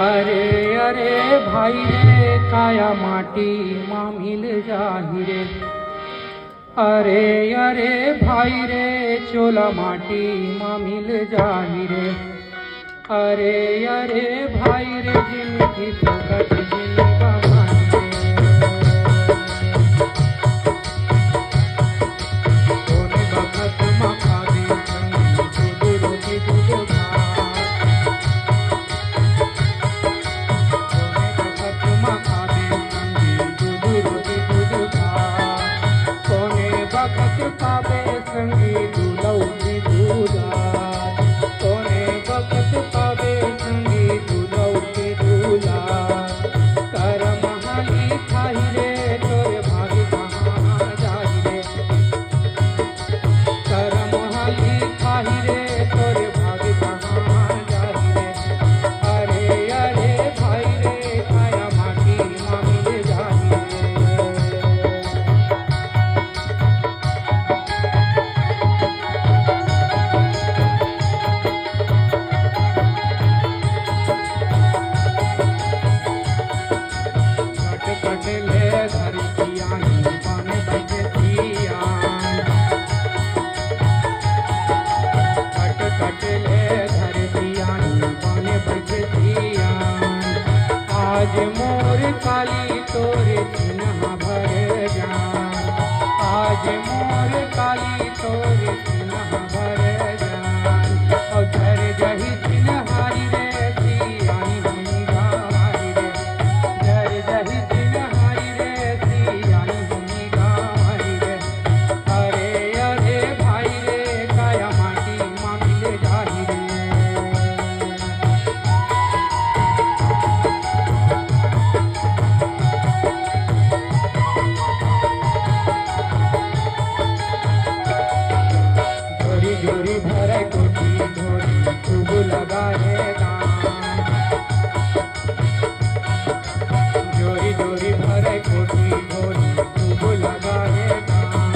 अरे अरे भाई रे काया माटी माँ मिल जाही रे। अरे अरे भाई रे चोला माटी माँ मिल जाही रे। अरे अरे भाई रे जिनकी फोकट जिनका मान कोने बखत मखा दे संगी दूध रोटी दूध भात। कोने बखत मखा दे संगी दूध रोटी दूध भात। कोने बखत पावे संगी दूलौकी दूधात। कोने बखत पावे संगी दूलौकी दूधात। करम हाली खाही रे तोरे भागी कहाँ जाही रे। करम हाली खाही रे तोरे भागी कहाँ जाही रे। अरे अरे भाई रे काया माटी माँ मिल जाही रे। कटले धरतियानी बन बजतियान। कटले धरतियानी बन बजतियान। आज मोर काली तोरे चिन्ह भर जान। आज मोर काली तोरे चिन्ह भर जान। और झर जही चिन्हारी रे सियानी भूमि गावारी रे। झर जही चिन्हारी रे सियानी भूमि गावारी रे। अरे अरे भाई रे काया माटी माँ मिल जाही रे। जोरी जोरी भरे कोठी धोरी खूब लगाए दान। जोरी जोरी भरे कोठी धोरी खूब लगाए दान।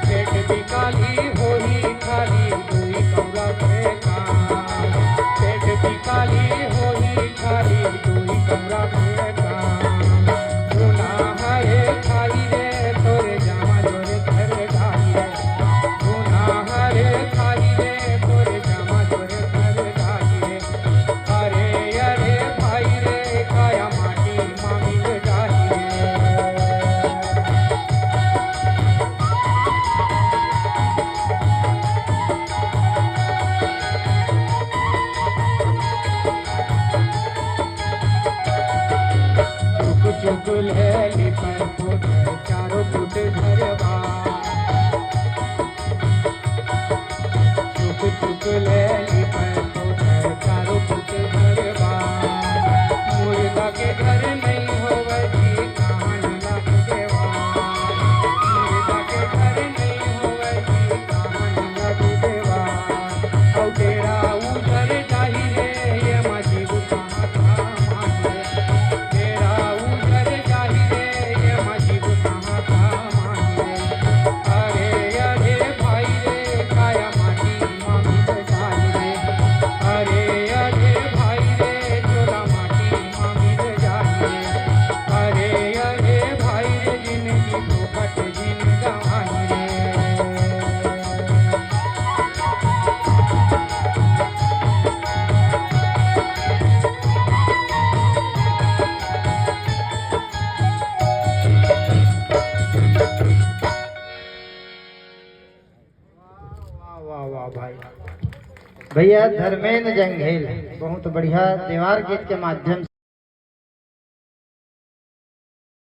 पेट भी काली होई खाली दुई कौरा के काम। पेट भी काली होई खाली दुई कौरा के काम। गुना हरे खाई रे तोरे जामा जोरे घर ढाई रे। गुना हरे खाई रे तोरे जामा जोरे घर ढाई रे। अरे अरे भाई रे काया माटी माँ मिल जाही रे। चुक चुक ले लिपन फुट चारों फुट धरवा। चुक चुक ले लिपन फुट चारों फुट धरवा। मुर्गा के घर नहीं होवे जी कहाँ लग देवा। मुर्गा के घर नहीं होवे जी कहाँ लग देवा। और तेरा उधर जाही रे ये मजीब कहाँ था मान रे। तेरा उधर जाही रे ये मजीब कहाँ था मान रे। अरे अरे भाई रे काया माटी माँ मिल जाही रे। अरे अरे भाई रे चोला माटी माँ मिल जाही रे। अरे अरे भाई रे जिनकी फोकट जिन गवाही रे। वाह वाह वाह भाई भैया धर्मेंद्र जंघेल बहुत बढ़िया त्योहार गीत के माध्यम